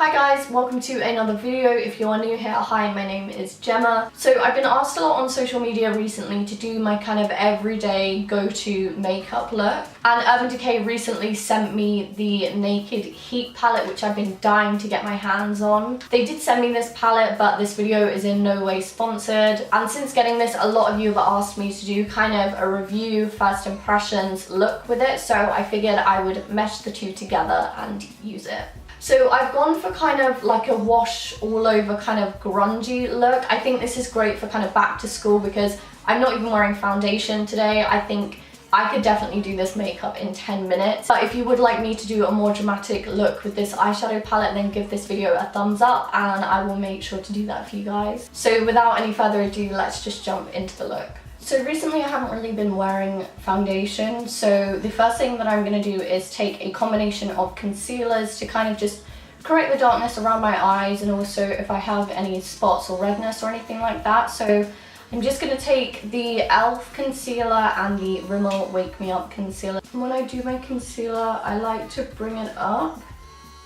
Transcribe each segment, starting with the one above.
Hi guys, welcome to another video. If you are new here, hi, my name is Gemma. So I've been asked a lot on social media recently to do my kind of everyday go-to makeup look. And Urban Decay recently sent me the Naked Heat palette, which I've been dying to get my hands on. They did send me this palette, but this video is in no way sponsored. And since getting this, a lot of you have asked me to do kind of a review, first impressions look with it. So I figured I would mesh the two together and use it. So I've gone for kind of like a wash all over kind of grungy look. I think this is great for kind of back to school because I'm not even wearing foundation today. I think I could definitely do this makeup in 10 minutes. But if you would like me to do a more dramatic look with this eyeshadow palette, then give this video a thumbs up and I will make sure to do that for you guys. So without any further ado, let's just jump into the look. So recently I haven't really been wearing foundation, so the first thing that I'm going to do is take a combination of concealers to kind of just correct the darkness around my eyes and also if I have any spots or redness or anything like that. So I'm just going to take the e.l.f. concealer and the Rimmel Wake Me Up concealer. And when I do my concealer, I like to bring it up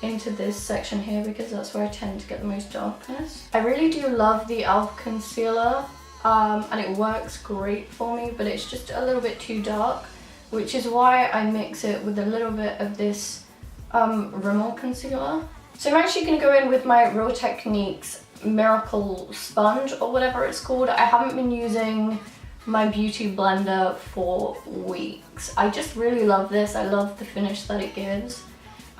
into this section here because that's where I tend to get the most darkness. I really do love the e.l.f. concealer. And it works great for me, but it's just a little bit too dark, which is why I mix it with a little bit of this Rimmel concealer. So I'm actually going to go in with my Real Techniques Miracle Sponge or whatever it's called. I haven't been using my beauty blender for weeks. I just really love this. I love the finish that it gives,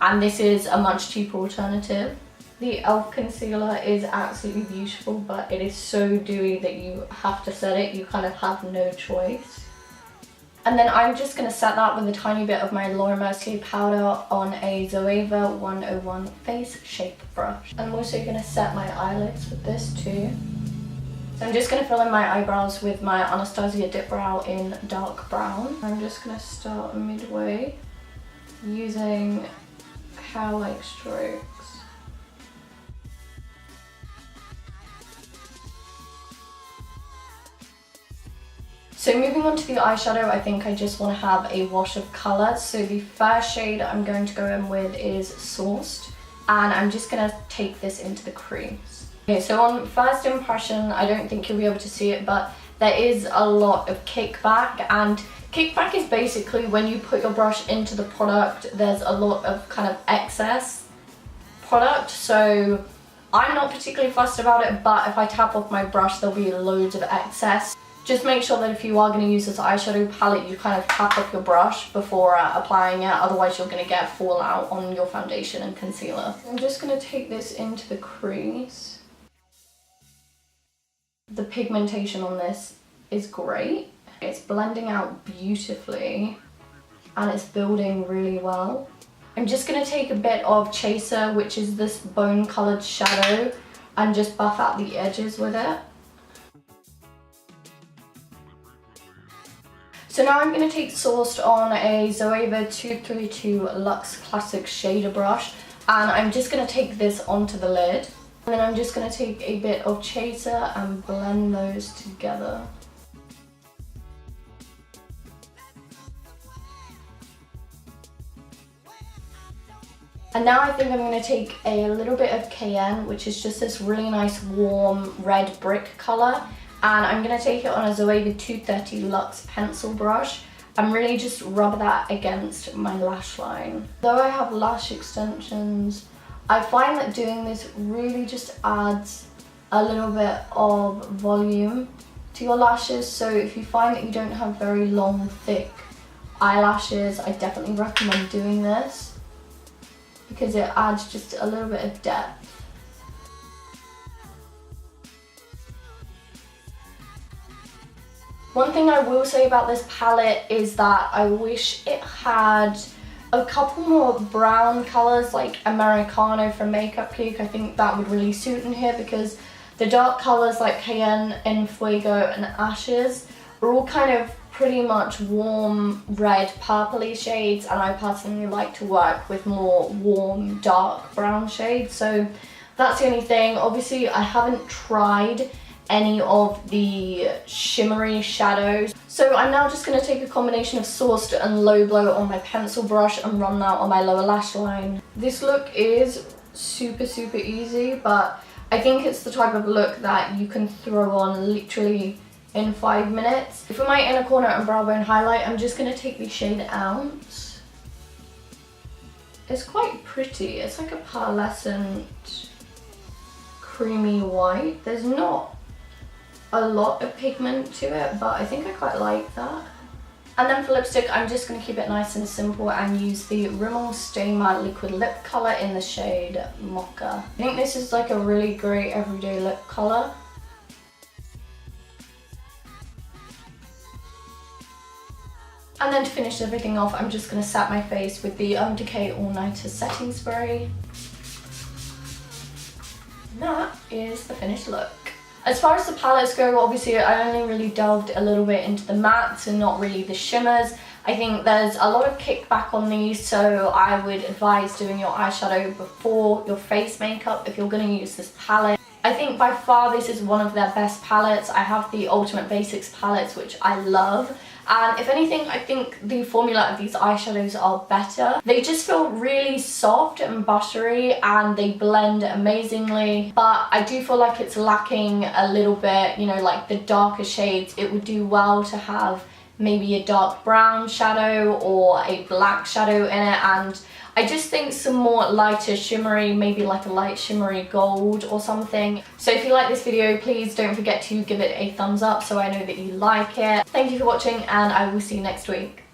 and this is a much cheaper alternative. The e.l.f. concealer is absolutely beautiful, but it is so dewy that you have to set it. You kind of have no choice. And then I'm just going to set that with a tiny bit of my Laura Mercier powder on a Zoeva 101 face shape brush. I'm also going to set my eyelids with this too. So I'm just going to fill in my eyebrows with my Anastasia Dip Brow in dark brown. I'm just going to start midway using hair-like strokes. So moving on to the eyeshadow, I think I just want to have a wash of colour. So the first shade I'm going to go in with is Sourced, and I'm just going to take this into the crease. Okay, so on first impression, I don't think you'll be able to see it, but there is a lot of kickback, and kickback is basically when you put your brush into the product, there's a lot of kind of excess product. So I'm not particularly fussed about it, but if I tap off my brush, there'll be loads of excess. Just make sure that if you are going to use this eyeshadow palette, you kind of tap off your brush before applying it, otherwise you're going to get fallout on your foundation and concealer. I'm just going to take this into the crease. The pigmentation on this is great. It's blending out beautifully and it's building really well. I'm just going to take a bit of Chaser, which is this bone coloured shadow, and just buff out the edges with it. So now I'm going to take Sourced on a Zoeva 232 Luxe Classic Shader brush, and I'm just going to take this onto the lid. And then I'm just going to take a bit of Chaser and blend those together. And now I think I'm going to take a little bit of Cayenne, which is just this really nice warm red brick colour. And I'm going to take it on a Zoeva 230 Luxe pencil brush and really just rub that against my lash line. Though I have lash extensions, I find that doing this really just adds a little bit of volume to your lashes. So if you find that you don't have very long, thick eyelashes, I definitely recommend doing this because it adds just a little bit of depth. One thing I will say about this palette is that I wish it had a couple more brown colours like Americano from Makeup Geek. I think that would really suit in here because the dark colours like Cayenne, Enfuego and Ashes are all kind of pretty much warm red purpley shades, and I personally like to work with more warm dark brown shades. So that's the only thing. Obviously I haven't tried any of the shimmery shadows. So I'm now just going to take a combination of Sourced and Low Blow on my pencil brush and run that on my lower lash line. This look is super easy, but I think it's the type of look that you can throw on literally in 5 minutes. For my inner corner and brow bone highlight, I'm just going to take the shade Ounce. It's quite pretty. It's like a pearlescent creamy white. There's not a lot of pigment to it, but I think I quite like that. And then for lipstick, I'm just going to keep it nice and simple and use the Rimmel Stay Matte Liquid Lip Colour in the shade Mocha. I think this is like a really great everyday lip colour. And then to finish everything off, I'm just going to set my face with the Decay All Nighter Setting Spray. And that is the finished look. As far as the palettes go, obviously I only really delved a little bit into the mattes and not really the shimmers. I think there's a lot of kickback on these, so I would advise doing your eyeshadow before your face makeup if you're going to use this palette. I think by far this is one of their best palettes. I have the Ultimate Basics palettes, which I love. And if anything, I think the formula of these eyeshadows are better. They just feel really soft and buttery and they blend amazingly. But I do feel like it's lacking a little bit, you know, like the darker shades. It would do well to have maybe a dark brown shadow or a black shadow in it. And I just think some more lighter shimmery, maybe like a light shimmery gold or something. So if you like this video, please don't forget to give it a thumbs up so I know that you like it. Thank you for watching and I will see you next week.